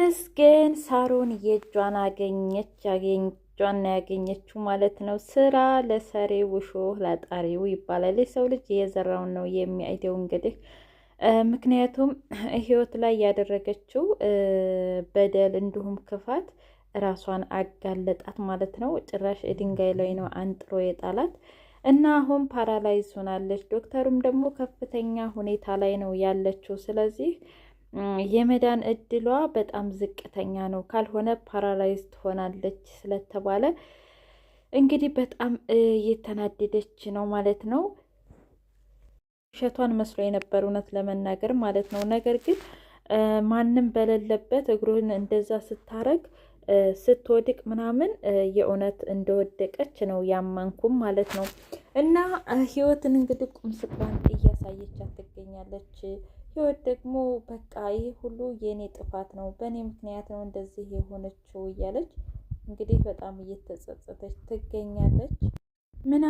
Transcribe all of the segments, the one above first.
ተመስገን ሳሮን የእጇን ያገኘችው ማለት ነው። ስራ ለሰሪው እሾህ ላጣሪው ይባላል። የሰው ልጅ የዘራውን ነው የሚያጭደው። እንግዲህ ምክንያቱም ህይወት ላይ ያደረገችው በደል እንዲሁም ክፋት ራሷን አጋለጣት ማለት ነው። ጭራሽ ድንጋይ ላይ ነው አንጥሮ የጣላት እና አሁን ፓራላይዝ ሆናለች። ዶክተሩም ደግሞ ከፍተኛ ሁኔታ ላይ ነው ያለችው። ስለዚህ የመዳን እድሏ በጣም ዝቅተኛ ነው። ካልሆነ ፓራላይዝ ትሆናለች ስለተባለ እንግዲህ በጣም እየተናደደች ነው ማለት ነው። ውሸቷን መስሎ የነበር እውነት ለመናገር ማለት ነው። ነገር ግን ማንም በሌለበት እግሩን እንደዛ ስታረግ ስትወድቅ ምናምን የእውነት እንደወደቀች ነው ያመንኩም ማለት ነው። እና ህይወትን እንግዲህ ቁም ስቅሏን እያሳየቻት ትገኛለች። ህይወት ደግሞ በቃ ይህ ሁሉ የእኔ ጥፋት ነው፣ በእኔ ምክንያት ነው እንደዚህ የሆነችው እያለች እንግዲህ በጣም እየተጸጸተች ትገኛለች። ምን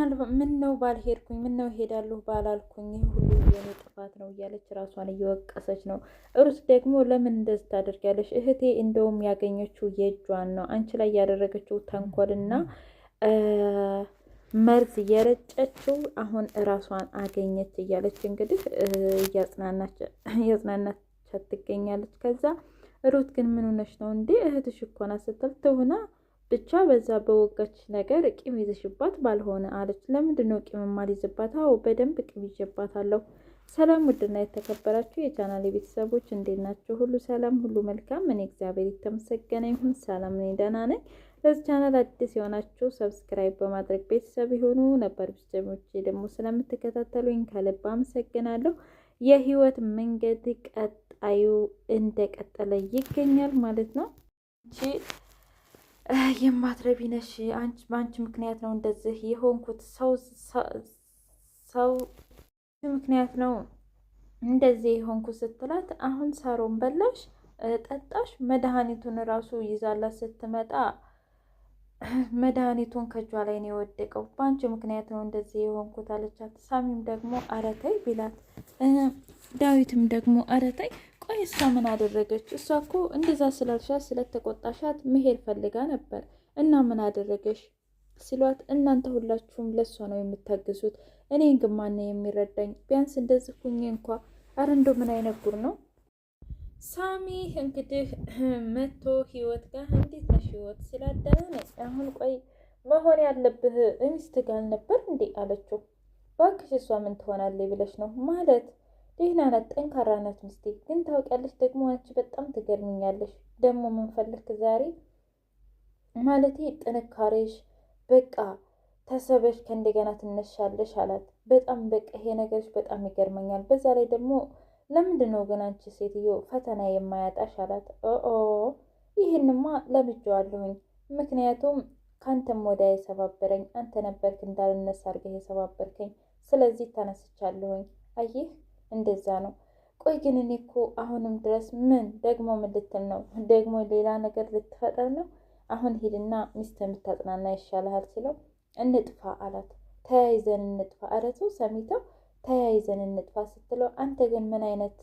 ነው ባልሄድኩኝ፣ ምን ነው ሄዳለሁ ባላልኩኝ፣ ይህ ሁሉ የእኔ ጥፋት ነው እያለች ራሷን እየወቀሰች ነው። ሩስ ደግሞ ለምን እንደዚህ ታደርጊያለሽ? እህቴ እንደውም ያገኘችው የእጇን ነው፣ አንቺ ላይ ያደረገችው ተንኮልና መርዝ እየረጨችው አሁን እራሷን አገኘች እያለች እንግዲህ እያጽናናቻት ትገኛለች። ከዛ ሩት ግን ምን ሆነሽ ነው እንዴ? እህትሽ እኮ ናት ስትል ትሁና ብቻ በዛ በወጋች ነገር ቂም ይዘሽባት ባልሆነ አለች። ለምንድን ነው ቂም የማልይዝባት? አዎ በደንብ ቂም ይዤባታለሁ። ሰላም ውድና የተከበራችሁ የቻናል ቤተሰቦች እንዴት ናችሁ? ሁሉ ሰላም፣ ሁሉ መልካም። እኔ እግዚአብሔር የተመሰገነ ይሁን ሰላም ነኝ፣ ደህና ነኝ። ለዚህ ቻናል አዲስ የሆናችሁ ሰብስክራይብ በማድረግ ቤተሰብ የሆኑ ነበር ቤተሰቦች ደግሞ ስለምትከታተሉኝ ከልብ አመሰግናለሁ። የህይወት መንገድ ቀጣዩ እንደቀጠለ ይገኛል ማለት ነው። የማትረቢ ነሽ አንቺ፣ በአንቺ ምክንያት ነው እንደዚህ የሆንኩት፣ ሰው ምክንያት ነው እንደዚህ የሆንኩት ስትላት፣ አሁን ሳሮን በላሽ ጠጣሽ፣ መድኃኒቱን ራሱ ይዛላት ስትመጣ መድኃኒቱን ከእጇ ላይ ነው የወደቀው፣ በአንቺ ምክንያት ነው እንደዚህ የሆንኩት አለቻት። ሳሚም ደግሞ አረታይ ቢላት፣ ዳዊትም ደግሞ አረታይ ቆይ እሷ ምን አደረገች? እሷ እኮ እንደዛ ስላልሻት ስለተቆጣሻት መሄድ ፈልጋ ነበር እና ምን አደረገሽ ሲሏት፣ እናንተ ሁላችሁም ለእሷ ነው የምታግዙት፣ እኔን ግን ማነው የሚረዳኝ? ቢያንስ እንደዚህ ሁኜ እንኳ አረ እንደው ምን አይነት ጉር ነው። ሳሚ እንግዲህ መቶ ህይወት ጋር እንዴት ነሽ ህይወት ስላደረ ነው። አሁን ቆይ መሆን ያለብህ ሚስት ጋር ነበር እንዴ አለችው። እባክሽ እሷ ምን ትሆናለች ብለሽ ነው? ማለት ደህና ናት፣ ጠንካራ ናት ሚስቴ። ግን ታውቂያለሽ ደግሞ አንቺ በጣም ትገርምኛለሽ። ደግሞ ምን ፈለክ ዛሬ? ማለቴ ጥንካሬሽ በቃ ተሰበሽ ከእንደገና ትነሻለሽ አላት። በጣም በቃ ይሄ ነገርሽ በጣም ይገርመኛል። በዛ ላይ ደግሞ ለምንድን ነው ግን አንቺ ሴትዮ ፈተና የማያጣሽ አላት። ይህንማ ለምጄዋለሁኝ፣ ምክንያቱም ከአንተም ወዲያ የሰባበረኝ አንተ ነበርክ፣ እንዳልነሳ አድርገህ የሰባበርከኝ። ስለዚህ ተነስቻለሁኝ። አየህ እንደዛ ነው። ቆይ ግን እኔ እኮ አሁንም ድረስ ምን ልትል ነው? ደግሞ ሌላ ነገር ልትፈጠር ነው? አሁን ሂድና ሚስት የምታጽናና ይሻልሃል ሲለው፣ እንጥፋ አላት። ተያይዘን እንጥፋ። ኧረ ተው ሰሚተው፣ ተያይዘን እንጥፋ ስትለው፣ አንተ ግን ምን አይነት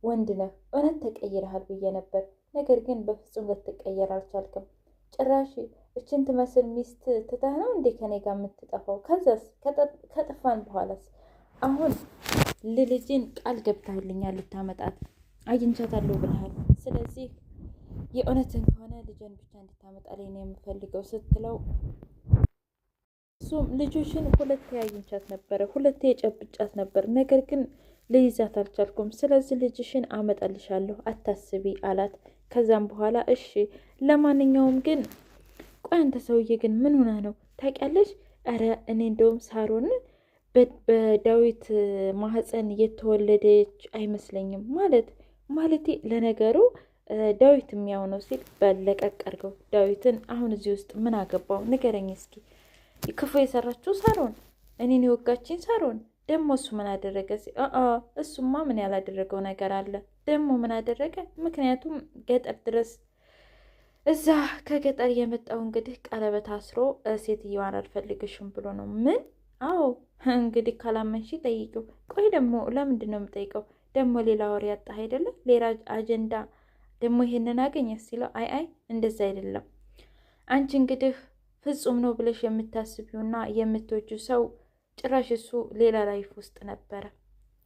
ወንድ ነህ? እውነት ተቀይረሃል ብዬ ነበር፣ ነገር ግን በፍጹም ልትቀየር አልቻልክም። ጭራሽ እችን ትመስል ሚስት ትተህ ነው እንዴ ከኔ ጋር የምትጠፋው? ከዛስ ከጠፋን በኋላስ? አሁን ልጅን ቃል ገብተህልኛል ልታመጣት፣ አግኝቻታለሁ ብለሃል። ስለዚህ የእውነትን ከሆነ ልጅን ብቻ እንድታመጣልኝ ነው የምፈልገው ስትለው፣ እሱም ልጆችን ሁለቴ አግኝቻት ነበረ፣ ሁለቴ የጨብጫት ነበር፣ ነገር ግን ልይዛት አልቻልኩም። ስለዚህ ልጅሽን አመጣልሻለሁ አታስቢ አላት። ከዛም በኋላ እሺ፣ ለማንኛውም ግን ቆይ አንተ ሰውዬ ግን ምን ሆነ ነው ታውቂያለሽ? ኧረ እኔ እንደውም ሳሮን በዳዊት ማህፀን የተወለደች አይመስለኝም። ማለቴ ለነገሩ ዳዊት የሚያው ነው ሲል በለቀቅ አድርገው ዳዊትን። አሁን እዚህ ውስጥ ምን አገባው ንገረኝ እስኪ። ክፉ የሰራችው ሳሮን፣ እኔን የወጋችኝ ሳሮን። ደግሞ እሱ ምን አደረገ? እሱማ ምን ያላደረገው ነገር አለ? ደግሞ ምን አደረገ? ምክንያቱም ገጠር ድረስ እዛ ከገጠር የመጣው እንግዲህ ቀለበት አስሮ ሴትየዋን አልፈልግሽም ብሎ ነው። ምን? አዎ እንግዲህ ካላመንሽ ጠይቂው። ቆይ ደግሞ ለምንድን ነው የምጠይቀው? ደግሞ ሌላ ወሬ ያጣህ አይደለም? ሌላ አጀንዳ ደግሞ ይሄንን አገኘ ሲለው አይ እንደዛ አይደለም አንቺ እንግዲህ ፍጹም ነው ብለሽ የምታስቢውና የምትወጁ ሰው ጭራሽ እሱ ሌላ ላይፍ ውስጥ ነበረ።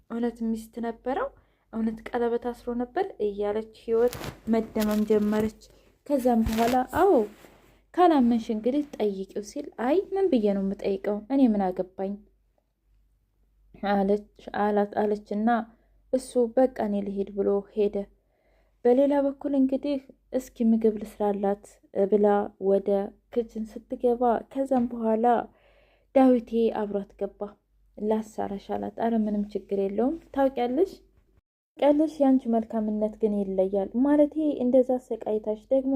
እውነት ሚስት ነበረው? እውነት ቀለበት አስሮ ነበር? እያለች ህይወት መደመም ጀመረች። ከዛም በኋላ አዎ ካላመንሽ እንግዲህ ጠይቂው ሲል አይ ምን ብዬ ነው የምጠይቀው እኔ ምን አገባኝ አለችና እሱ በቃ እኔ ልሄድ ብሎ ሄደ። በሌላ በኩል እንግዲህ እስኪ ምግብ ልስራላት ብላ ወደ ክችን ስትገባ ከዛም በኋላ ዳዊቴ አብሯት ገባ። ላሳረሽ አላት። አረ ምንም ችግር የለውም ታውቂያለሽ የአንቺ መልካምነት ግን ይለያል። ማለቴ እንደዛ ሰቃይታሽ ደግሞ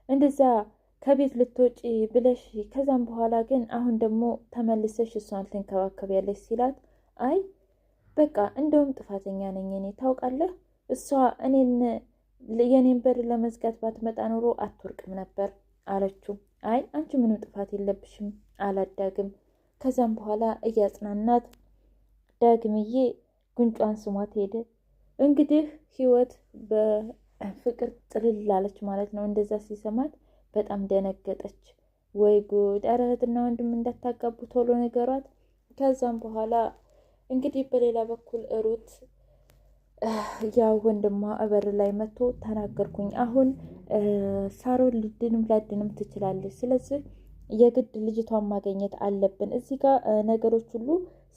እንደዛ ከቤት ልትወጪ ብለሽ ከዛም በኋላ ግን አሁን ደግሞ ተመልሰሽ እሷን ትንከባከቢያለሽ ሲላት አይ በቃ እንደውም ጥፋተኛ ነኝ እኔ ታውቃለህ፣ እሷ የኔን በር ለመዝጋት ባትመጣ ኖሮ አትወርቅም ነበር አለችው። አይ አንቺ ምንም ጥፋት የለብሽም አላት ዳግም። ከዛም በኋላ እያጽናናት ዳግምዬ ጉንጯን ስሟት ሄደ። እንግዲህ ህይወት በፍቅር ጥልል አለች ማለት ነው። እንደዛ ሲሰማት በጣም ደነገጠች። ወይ ጉድ! ኧረ እህትና ወንድም እንዳታጋቡ ቶሎ ነገሯት። ከዛም በኋላ እንግዲህ በሌላ በኩል ሩት ያው ወንድሟ እበር ላይ መጥቶ ተናገርኩኝ፣ አሁን ሳሮን ልድንም ላድንም ትችላለች፣ ስለዚህ የግድ ልጅቷን ማግኘት አለብን፣ እዚህ ጋር ነገሮች ሁሉ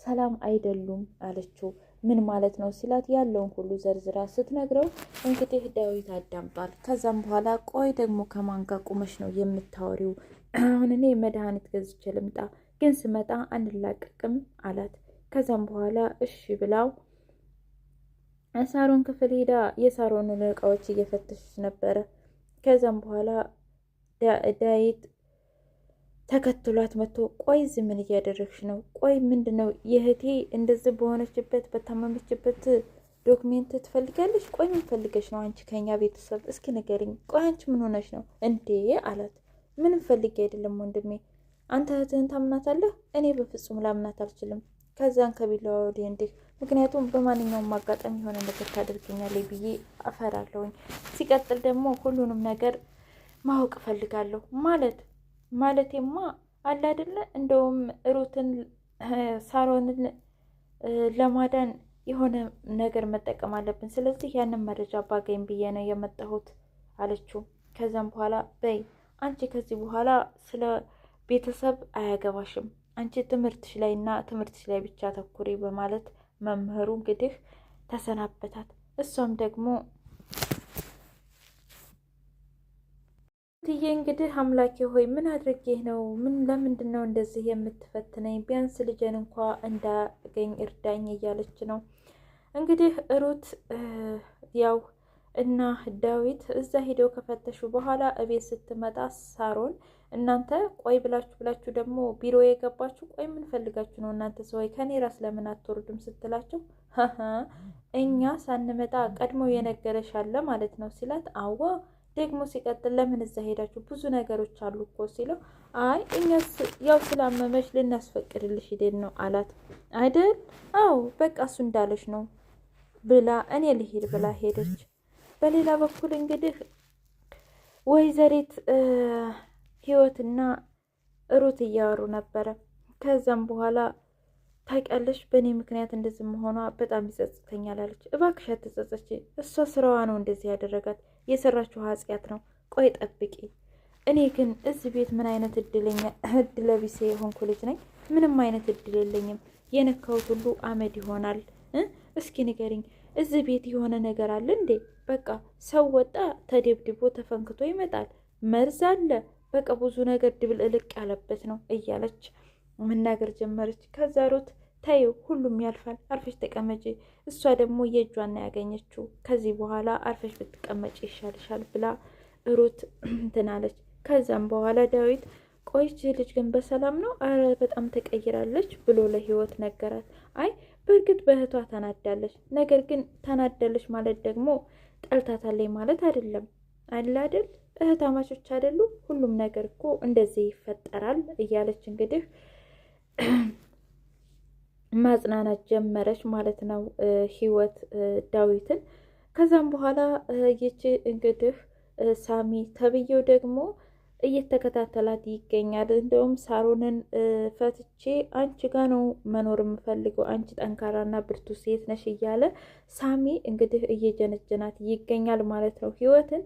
ሰላም አይደሉም አለችው። ምን ማለት ነው ሲላት ያለውን ሁሉ ዘርዝራ ስትነግረው እንግዲህ ዳዊት አዳምጧል። ከዛም በኋላ ቆይ ደግሞ ከማን ጋር ቁመሽ ነው የምታወሪው? አሁን እኔ መድኃኒት ገዝቼ ልምጣ፣ ግን ስመጣ አንላቀቅም አላት። ከዛም በኋላ እሺ ብላው ሳሮን ክፍል ሄዳ የሳሮንን እቃዎች እየፈተሸች ነበረ። ከዛም በኋላ ዳዊት ተከትሏት መጥቶ ቆይ እዚህ ምን እያደረግሽ ነው? ቆይ ምንድን ነው የእህቴ እንደዚህ በሆነችበት በታመመችበት ዶክሜንት ትፈልጋለች? ቆይ ምን ፈልገሽ ነው አንቺ ከኛ ቤተሰብ? እስኪ ንገሪኝ። ቆይ አንቺ ምን ሆነሽ ነው እንዴ አላት። ምንም ፈልጌ አይደለም ወንድሜ፣ አንተ እህትህን ታምናታለህ? እኔ በፍጹም ላምናት አልችልም። ከዛን ከቢላዋ ወዲህ እንዲህ ምክንያቱም በማንኛውም አጋጣሚ የሆነ ነገር ታደርገኛለች ብዬ አፈራለሁኝ። ሲቀጥል ደግሞ ሁሉንም ነገር ማወቅ እፈልጋለሁ ማለቴማ አለ አይደለ፣ እንደውም ሩትን ሳሮንን ለማዳን የሆነ ነገር መጠቀም አለብን። ስለዚህ ያንን መረጃ ባገኝ ብዬ ነው የመጣሁት አለችው። ከዛም በኋላ በይ አንቺ ከዚህ በኋላ ስለ ቤተሰብ አያገባሽም፣ አንቺ ትምህርትሽ ላይ እና ትምህርትሽ ላይ ብቻ ተኩሪ በማለት መምህሩ እንግዲህ ተሰናበታት። እሷም ደግሞ ትዬ እንግዲህ አምላኬ ሆይ ምን አድርጌህ ነው? ለምንድን ነው እንደዚህ የምትፈትነኝ? ቢያንስ ልጄን እንኳ እንዳገኝ እርዳኝ እያለች ነው እንግዲህ ሩት ያው እና ዳዊት እዛ ሄደው ከፈተሹ በኋላ እቤት ስትመጣ ሳሮን እናንተ ቆይ ብላችሁ ደግሞ ቢሮ የገባችሁ ቆይ ምን ፈልጋችሁ ነው እናንተ ሰው ከኔ ራስ ለምን አትወርዱም ስትላቸው እኛ ሳንመጣ ቀድሞ የነገረሽ አለ ማለት ነው ሲላት አዋ ደግሞ ሲቀጥል ለምን እዛ ሄዳችሁ ብዙ ነገሮች አሉ እኮ ሲለው አይ እኛስ ያው ስላመመሽ ልናስፈቅድልሽ ሄደን ነው አላት አይደል አዎ በቃ እሱ እንዳለሽ ነው ብላ እኔ ልሄድ ብላ ሄደች። በሌላ በኩል እንግዲህ ወይዘሪት ህይወትና ሩት እያወሩ ነበረ። ከዛም በኋላ ታውቂያለሽ በእኔ ምክንያት እንደዚህ መሆኗ በጣም ይጸጽተኛል አለች። እባክሽ አትጸጸች፣ እሷ ስራዋ ነው እንደዚህ ያደረጋት፣ የሰራችው ኃጢአት ነው። ቆይ ጠብቂ፣ እኔ ግን እዚህ ቤት ምን አይነት እድለቢሴ የሆንኩ ልጅ ነኝ? ምንም አይነት እድል የለኝም። የነካሁት ሁሉ አመድ ይሆናል። እስኪ ንገሪኝ፣ እዚህ ቤት የሆነ ነገር አለ እንዴ? በቃ ሰው ወጣ ተደብድቦ ተፈንክቶ ይመጣል፣ መርዝ አለ፣ በቃ ብዙ ነገር ድብልቅልቅ ያለበት ነው እያለች መናገር ጀመረች። ከዛ ሩት ተይው ሁሉም ያልፋል፣ አርፈሽ ተቀመጪ፣ እሷ ደግሞ የእጇን ያገኘችው፣ ከዚህ በኋላ አርፈሽ ብትቀመጪ ይሻልሻል ብላ ሩት ትናለች። ከዛም በኋላ ዳዊት ቆይች ልጅ ግን በሰላም ነው? አረ በጣም ተቀይራለች ብሎ ለህይወት ነገራት። አይ በእርግጥ በእህቷ ተናዳለች፣ ነገር ግን ተናዳለች ማለት ደግሞ ጠልታታለች ማለት አይደለም አለ አይደል፣ እህታማቾች አይደሉ? ሁሉም ነገር እኮ እንደዚህ ይፈጠራል እያለች እንግዲህ ማጽናናት ጀመረች ማለት ነው ህይወት ዳዊትን። ከዛም በኋላ ይቺ እንግዲህ ሳሚ ተብዬው ደግሞ እየተከታተላት ይገኛል። እንደውም ሳሮንን ፈትቼ አንቺ ጋ ነው መኖር የምፈልገው፣ አንቺ ጠንካራና ብርቱ ሴት ነሽ እያለ ሳሚ እንግዲህ እየጀነጀናት ይገኛል ማለት ነው ህይወትን